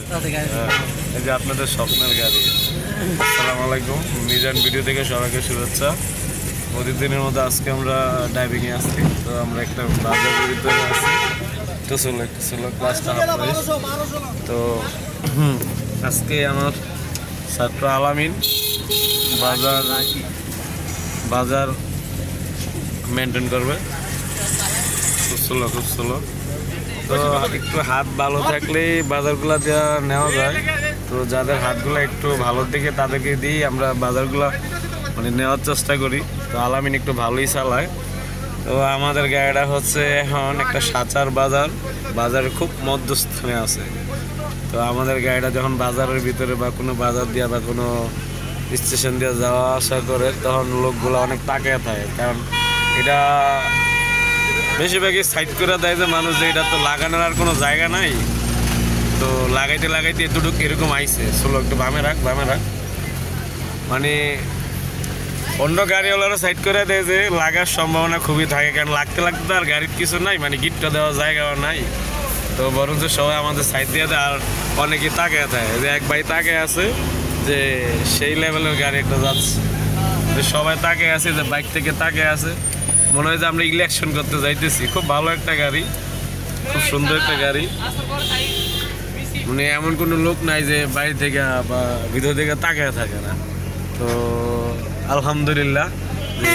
এই যে আপনাদের স্বপ্নের গাড়ি। আসসালামু আলাইকুম, মিজান ভিডিও থেকে সবাইকে শুভেচ্ছা। প্রতিদিনের মতো আজকে আমরা ডাইভিংয়ে আসছি। তো আমরা একটা বাজারের ভিতরে আছি, একটু ষোলো ক্লাসটা তো আজকে আমার ছাত্র আলামিন বাজার মেনটেন করবে, খুব স্লো। তো একটু হাত ভালো থাকলেই বাজারগুলো দেওয়া নেওয়া যায়। তো যাদের হাতগুলো একটু ভালোর দিকে তাদেরকে দিই আমরা বাজারগুলো মানে নেওয়ার চেষ্টা করি। তো আলামিন একটু ভালোই চালায়। তো আমাদের গাড়িটা হচ্ছে এখন একটা সাচার বাজারের খুব মধ্যস্থানে আছে। তো আমাদের গাড়িটা যখন বাজারের ভিতরে বা কোনো বাজার দিয়ে বা কোনো স্টেশন দিয়ে যাওয়া আসা করে তখন লোকগুলো অনেক তাকিয়ে থাকে, কারণ এটা বেশিরভাগই সাইড করে দেয় যে মানুষ, যে এটা তো লাগানোর আর কোনো জায়গা নাই। তো লাগাইতে এতটুকু এরকম আইসে, চলো একটু বামে রাখ মানে অন্য গাড়িওয়ালারা সাইড করে দেয় যে লাগার সম্ভাবনা খুবই থাকে, কারণ লাগতে তো আর গাড়ির কিছু নাই, মানে গিটটা দেওয়ার জায়গাও নাই। তো বরঞ্চ সবাই আমাদের সাইড দিয়ে দেয়, আর অনেকে তাকিয়ে থাকে যে এক ভাই তাকিয়ে আছে যে সেই লেভেলের গাড়ি একটা যাচ্ছে, যে সবাই তাকিয়ে আছে, যে বাইক থেকে তাকিয়ে আছে, মনে হয় যে আমরা ইলেকশন করতে যাইতেছি। খুব ভালো একটা গাড়ি, খুব সুন্দর একটা গাড়ি, মানে এমন কোনো লোক নাই যে বাইরে থেকে বা ভিতর থেকে তাকিয়ে থাকে না। তো আলহামদুলিল্লাহ যে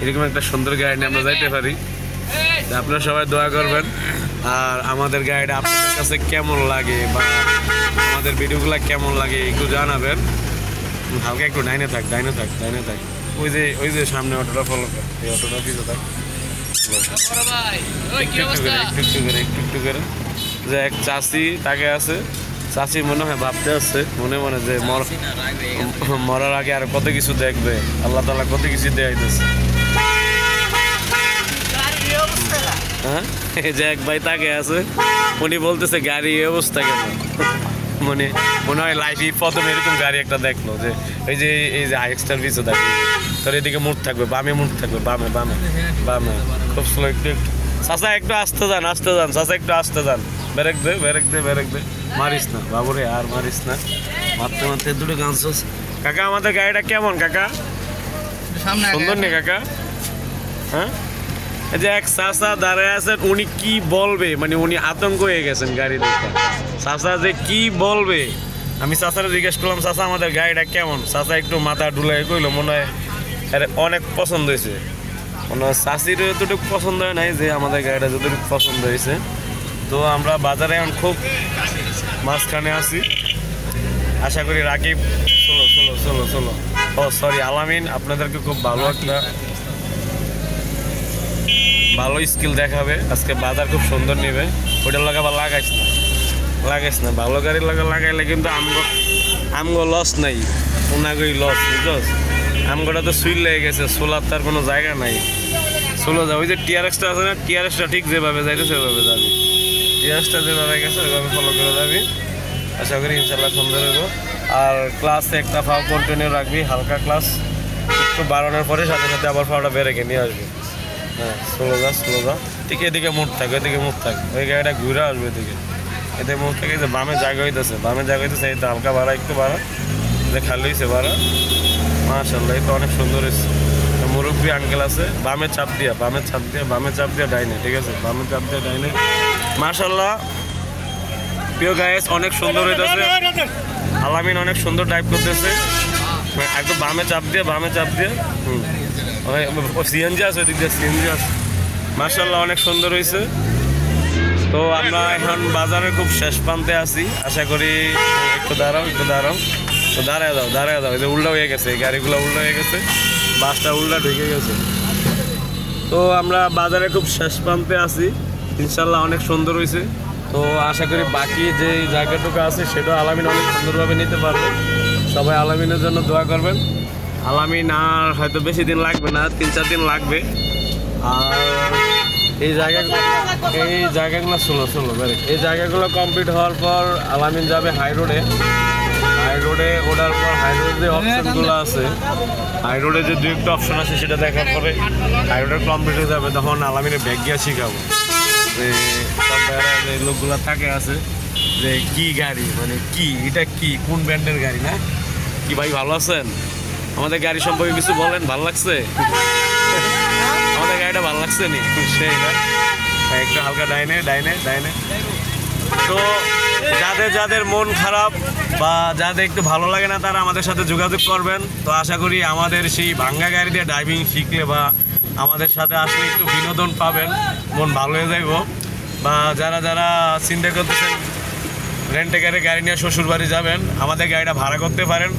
এরকম একটা সুন্দর গাড়ি নিয়ে আমরা যাইতে পারি। আপনারা সবাই দোয়া করবেন, আর আমাদের গাড়িটা আপনাদের কাছে কেমন লাগে বা আমাদের ভিডিওগুলো কেমন লাগে একটু জানাবেন। হালকা একটু ডাইনে থাক। ওই যে সামনে অটোটা ফলো কর, এই অটোটা পিছু থাক, একটু করে যে এক চাষি তাকে আছে, চাষি মনে হয় ভাবতে আসছে মনে যে মরার আগে আর কত কিছু দেখবে, আল্লাহ তাআলা কত কিছু দেয়াইতেছে। হ্যাঁ, এই যে এক ভাই তাকে আছে, উনি বলতেছে গাড়ি এই অবস্থা কেন, মনে হয় লাইফে প্রথম এরকম গাড়ি একটা দেখলো, যে এই যে হাইস্টার পিছু থাকবে, তোর এদিকে মুড থাকবে, বামে মুড থাকবে, বামে খুব স্লো। একটু চাচা একটু আসতে যান চাচা, একটু আসতে যান, ব্রেক দে, মারিস না বাবুরে, আর মারিস না, মারতে দুটো গাছ। কাকা আমাদের গাড়িটা কেমন কাকা, সুন্দর নেই কাকা? হ্যাঁ, এই যে এক চাচা দাঁড়ায় আছেন, উনি কি বলবে, মানে উনি আতঙ্ক হয়ে গেছেন গাড়ি দেখে। চাচা যে কি বলবে, আমি চাচারে জিজ্ঞেস করলাম চাচা আমাদের গাড়িটা কেমন, চাচা একটু মাথা ডুলাই কইলো মনে হয় অনেক পছন্দ হয়েছে। মনে হয় চাষির যতটুকু পছন্দ হয় নাই, যে আমাদের গাড়িটা যতটুকু পছন্দ হয়েছে। তো আমরা বাজারে এখন খুব মাঝখানে আছি, আশা করি রাকিব চলো সরি আলামিন আপনাদেরকে খুব ভালো স্কিল দেখাবে আজকে। বাজার খুব সুন্দর নেবে, ওইটার লাগে আবার লাগাইস না ভালো গাড়ি লাগাইলে কিন্তু আমগো লস নাই, ওনাগই লস, বুঝছস? আমগোটা তো সুইল লেগে গেছে, সোলার তার কোনো জায়গা নাই, সোলো যাবে। ওই যে টিআরএসটা আছে না, টিআরএসটা ঠিক যেভাবে যাইতে সেভাবে যাবি, টিআরএসটা যেভাবে গেছে ওইভাবে ফলো করে যাবি, আশা করি ইনশাল্লাহ সুন্দর হইব। আর ক্লাসে একটা ফাও কন্টিনিউ রাখবি, হালকা ক্লাস, একটু বাড়ানোর পরে সাথে আবার ফাওটা বেড়ে নিয়ে আসবি। হ্যাঁ, স্লো যা, ঠিক এদিকে মুখ থাক, ওই গাড়িটা ঘুরে আসবে এতে মুখ থেকে, যে বামে জায়গা হইতেছে, এই তো হালকা বাড়া, একটু বাড়া, যে খালি হয়েছে বাড়া, মাশাআল্লাহ এই তো অনেক সুন্দর হয়েছে। মুরব্বী আঙ্কেল আছে, বামে চাপ দিয়া ডাইনে, ঠিক আছে, বামে চাপ দিয়া ডাইনে, মাশাআল্লাহ। প্রিয় গাইস, অনেক সুন্দর হইতেছে, আলামিন অনেক সুন্দর ড্রাইভ করতেছে, একদম বামে চাপ দিয়ে সিএনজি আছে, ওই দিক দিয়ে সিএনজি আছে, মাশাআল্লাহ অনেক সুন্দর হয়েছে। তো আমরা এখন বাজারে খুব শেষ প্রান্তে আছি, আশা করি একটু দাঁড়াও, তো দাঁড়ায় দাও, এই যে উল্টা হয়ে গেছে, এই গাড়িগুলো উল্টা হয়ে গেছে, বাসটা উল্টা ঢুকে গেছে। তো আমরা বাজারে খুব শেষ প্রান্তে আছি, ইনশাল্লাহ অনেক সুন্দর হয়েছে। তো আশা করি বাকি যে জায়গাটুকু আছে সেটাও আলামিন অনেক সুন্দরভাবে নিতে পারবে। সবাই আলামিনের জন্য দোয়া করবেন। আলামিন আর হয়তো বেশি দিন লাগবে না, 3-4 দিন লাগবে। আর এই জায়গাগুলো এই জায়গাগুলো কমপ্লিট হওয়ার পর আলামিন যাবে হাই রোডে ওঠার পর হাই রোডে যে অপশনগুলো আছে, হাই রোডে যে 2-1টা অপশন আছে সেটা দেখার পরে হাই রোডে কমপ্লিট হয়ে যাবে, তখন আলামিনের ব্যাগ গিয়ে শিখাবো যে সব যে লোকগুলো থাকে আছে যে কি গাড়ি, মানে কি এটা, কি কোন ব্র্যান্ডের গাড়ি না কি ভাই? ভালো আছেন? আমাদের গাড়ি সম্পর্কে কিছু বলেন, ভালো লাগছে? আমাদের গাড়িটা ভালো লাগছে নি? সেই না, একটু হালকা ডাইনে ডাইনে ডাইনে। তো যাদের যাদের মন খারাপ বা যাদের একটু ভালো লাগে না তারা আমাদের সাথে যোগাযোগ করবেন। তো আশা করি আমাদের সেই ভাঙ্গা গাড়ি দিয়ে ড্রাইভিং শিখলে বা আমাদের সাথে আসলে একটু বিনোদন পাবেন, মন ভালো হয়ে যাইব। বা যারা যারা চিন্তা করতেছেন রেন্টে গাড়ি নিয়ে শ্বশুরবাড়ি যাবেন, আমাদের গাড়িটা ভাড়া করতে পারেন।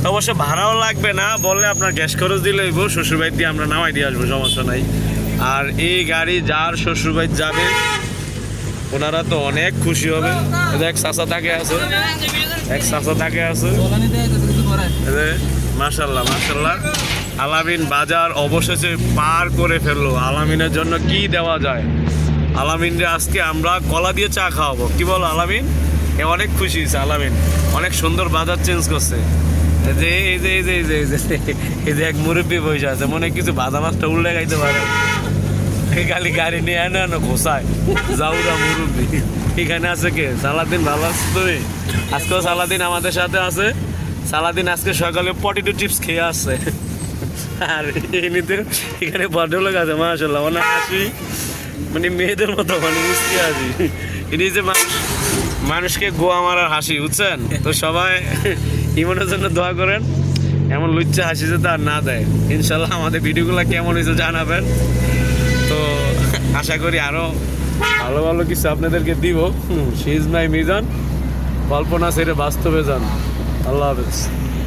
তো অবশ্য ভাড়াও লাগবে না, বললে আপনার গ্যাস খরচ দিলে হইব, শ্বশুরবাড়ি দিয়ে আমরা নামাই দিয়ে আসবো, সমস্যা নাই। আর এই গাড়ি যার শ্বশুরবাড়ি যাবে ওনারা তো অনেক খুশি হবে। এক চাচা তাকে আছে, এক চাচা তাকে আছে, মাশাল্লাহ মাশাল্লাহ। আলামিন বাজার অবশেষে পার করে ফেললো। আলামিনের জন্য কি দেওয়া যায়? আলামিনরে আজকে আমরা কলা দিয়ে চা খাওয়াবো, কি বলো আলামিন? এ অনেক খুশি হয়েছে আলামিন, অনেক সুন্দর বাজার চেঞ্জ করছে। এই যে এই যে এই যে এই যে এই যে এক মুরব্বী বসে আছে, মনে কিছু ভাজা মাছটা উল্টে খাইতে পারে, খালি গাড়ি নিয়ে আনে না ঘোষায় যাওরা মুরব্বী। এখানে আছে কে? সালাদিন। ভালো আছো তুমি? আজকেও সালাদিন আমাদের সাথে আছে। সালাদিন আজকে সকালে পটেটো চিপস খেয়ে আসছে। আর এমনিতে এখানে ভদ্রলোক আছে মাশাআল্লাহ, অনেক হাসি, মানে মেয়েদের মতো, মানে মিষ্টি হাসি। এটি যে মানুষকে গোয়া মারার হাসি, বুঝছেন? তো সবাই ইমনের জন্য দোয়া করেন, এমন লুচ্চা হাসি যাতে আর না দেয়। ইনশাল্লাহ আমাদের ভিডিওগুলো কেমন হয়েছে জানাবেন। তো আশা করি আরও ভালো ভালো কিছু আপনাদেরকে দিব। শি ইজ মাই মিজান, কল্পনা ছেড়ে বাস্তবে যান। আল্লাহ হাফেজ।